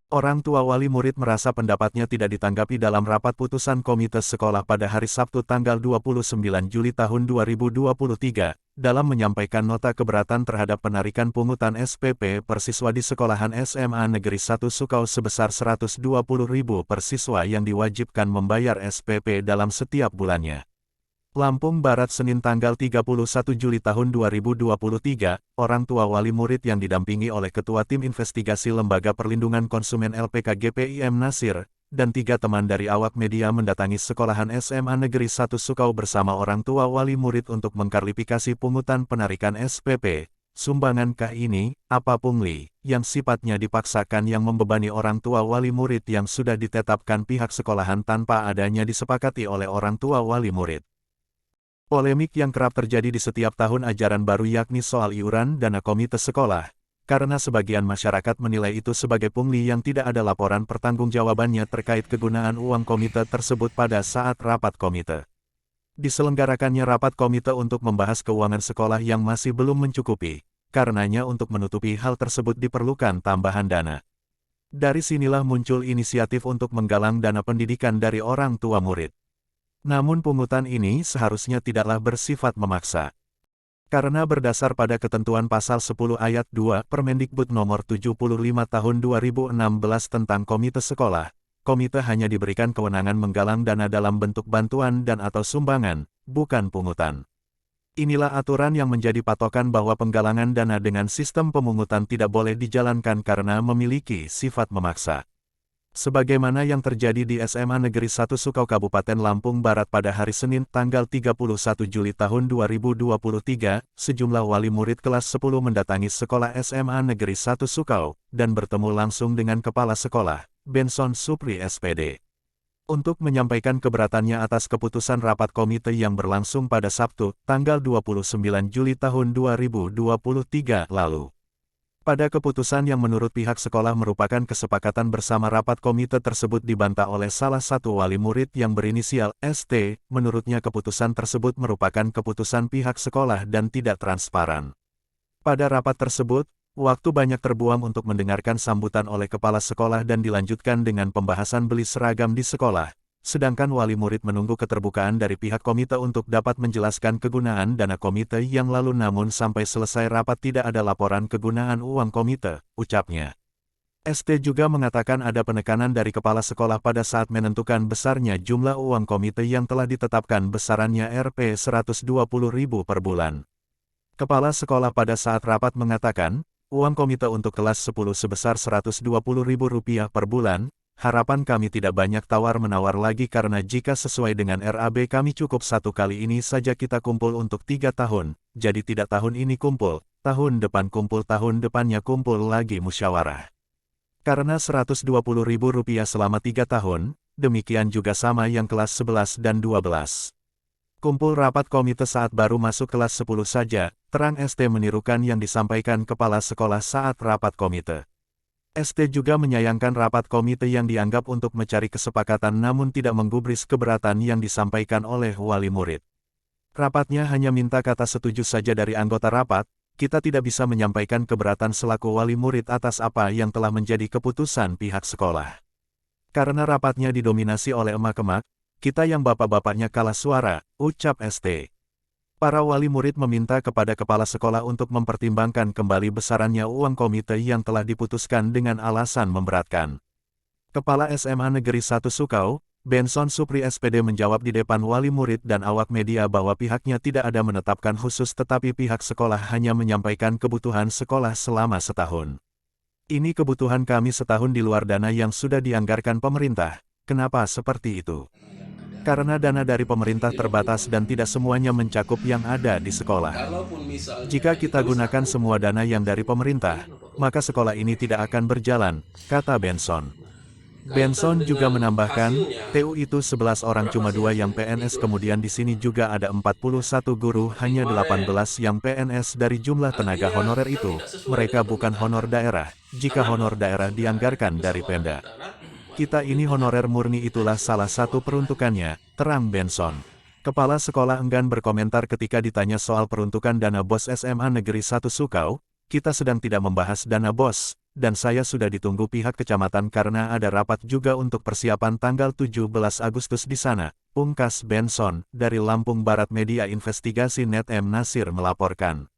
Orang tua wali murid merasa pendapatnya tidak ditanggapi dalam rapat putusan Komite Sekolah pada hari Sabtu tanggal 29 Juli tahun 2023, dalam menyampaikan nota keberatan terhadap penarikan pungutan SPP per siswa di sekolahan SMA Negeri 1 Sukau sebesar Rp120.000 per siswa yang diwajibkan membayar SPP dalam setiap bulannya. Lampung Barat Senin tanggal 31 Juli tahun 2023, orang tua wali murid yang didampingi oleh Ketua Tim Investigasi Lembaga Perlindungan Konsumen LPK GPIM Nasir, dan 3 teman dari awak media mendatangi sekolahan SMA Negeri 1 Sukau bersama orang tua wali murid untuk mengklarifikasi pungutan penarikan SPP. Sumbangan K ini, apa pungli, yang sifatnya dipaksakan yang membebani orang tua wali murid yang sudah ditetapkan pihak sekolahan tanpa adanya disepakati oleh orang tua wali murid. Polemik yang kerap terjadi di setiap tahun ajaran baru yakni soal iuran dana komite sekolah, karena sebagian masyarakat menilai itu sebagai pungli yang tidak ada laporan pertanggungjawabannya terkait kegunaan uang komite tersebut pada saat rapat komite. Diselenggarakannya rapat komite untuk membahas keuangan sekolah yang masih belum mencukupi, karenanya untuk menutupi hal tersebut diperlukan tambahan dana. Dari sinilah muncul inisiatif untuk menggalang dana pendidikan dari orang tua murid. Namun pungutan ini seharusnya tidaklah bersifat memaksa. Karena berdasar pada ketentuan pasal 10 ayat 2 Permendikbud nomor 75 tahun 2016 tentang komite sekolah, komite hanya diberikan kewenangan menggalang dana dalam bentuk bantuan dan atau sumbangan, bukan pungutan. Inilah aturan yang menjadi patokan bahwa penggalangan dana dengan sistem pemungutan tidak boleh dijalankan karena memiliki sifat memaksa. Sebagaimana yang terjadi di SMA Negeri 1 Sukau Kabupaten Lampung Barat pada hari Senin tanggal 31 Juli tahun 2023, sejumlah wali murid kelas 10 mendatangi sekolah SMA Negeri 1 Sukau, dan bertemu langsung dengan Kepala Sekolah, Benson Supri SPD. Untuk menyampaikan keberatannya atas keputusan rapat komite yang berlangsung pada Sabtu, tanggal 29 Juli tahun 2023 lalu. Pada keputusan yang menurut pihak sekolah merupakan kesepakatan bersama rapat komite tersebut dibantah oleh salah satu wali murid yang berinisial ST, menurutnya keputusan tersebut merupakan keputusan pihak sekolah dan tidak transparan. Pada rapat tersebut, waktu banyak terbuang untuk mendengarkan sambutan oleh kepala sekolah dan dilanjutkan dengan pembahasan beli seragam di sekolah. Sedangkan wali murid menunggu keterbukaan dari pihak komite untuk dapat menjelaskan kegunaan dana komite yang lalu namun sampai selesai rapat tidak ada laporan kegunaan uang komite, ucapnya. ST juga mengatakan ada penekanan dari kepala sekolah pada saat menentukan besarnya jumlah uang komite yang telah ditetapkan besarannya Rp120.000 per bulan. Kepala sekolah pada saat rapat mengatakan, uang komite untuk kelas 10 sebesar Rp120.000 per bulan. Harapan kami tidak banyak tawar-menawar lagi karena jika sesuai dengan RAB kami cukup satu kali ini saja kita kumpul untuk 3 tahun, jadi tidak tahun ini kumpul, tahun depan kumpul tahun depannya kumpul lagi musyawarah. Karena Rp120.000 selama 3 tahun, demikian juga sama yang kelas 11 dan 12. Kumpul rapat komite saat baru masuk kelas 10 saja, terang ST menirukan yang disampaikan kepala sekolah saat rapat komite. ST juga menyayangkan rapat komite yang dianggap untuk mencari kesepakatan namun tidak menggubris keberatan yang disampaikan oleh wali murid. Rapatnya hanya minta kata setuju saja dari anggota rapat, kita tidak bisa menyampaikan keberatan selaku wali murid atas apa yang telah menjadi keputusan pihak sekolah. Karena rapatnya didominasi oleh emak-emak, kita yang bapak-bapaknya kalah suara, ucap ST. Para wali murid meminta kepada kepala sekolah untuk mempertimbangkan kembali besarannya uang komite yang telah diputuskan dengan alasan memberatkan. Kepala SMA Negeri 1 Sukau, Benson Supri SPD menjawab di depan wali murid dan awak media bahwa pihaknya tidak ada menetapkan khusus tetapi pihak sekolah hanya menyampaikan kebutuhan sekolah selama setahun. Ini kebutuhan kami setahun di luar dana yang sudah dianggarkan pemerintah. Kenapa seperti itu? Karena dana dari pemerintah terbatas dan tidak semuanya mencakup yang ada di sekolah. Jika kita gunakan semua dana yang dari pemerintah, maka sekolah ini tidak akan berjalan, kata Benson. Benson juga menambahkan, TU itu 11 orang cuma 2 yang PNS kemudian di sini juga ada 41 guru hanya 18 yang PNS dari jumlah tenaga honorer itu, mereka bukan honor daerah, jika honor daerah dianggarkan dari Pemda. Kita ini honorer murni itulah salah satu peruntukannya, terang Benson. Kepala sekolah enggan berkomentar ketika ditanya soal peruntukan dana BOS SMA Negeri 1 Sukau, kita sedang tidak membahas dana BOS, dan saya sudah ditunggu pihak kecamatan karena ada rapat juga untuk persiapan tanggal 17 Agustus di sana, pungkas Benson. Dari Lampung Barat Media Investigasi Net M. Nasir melaporkan.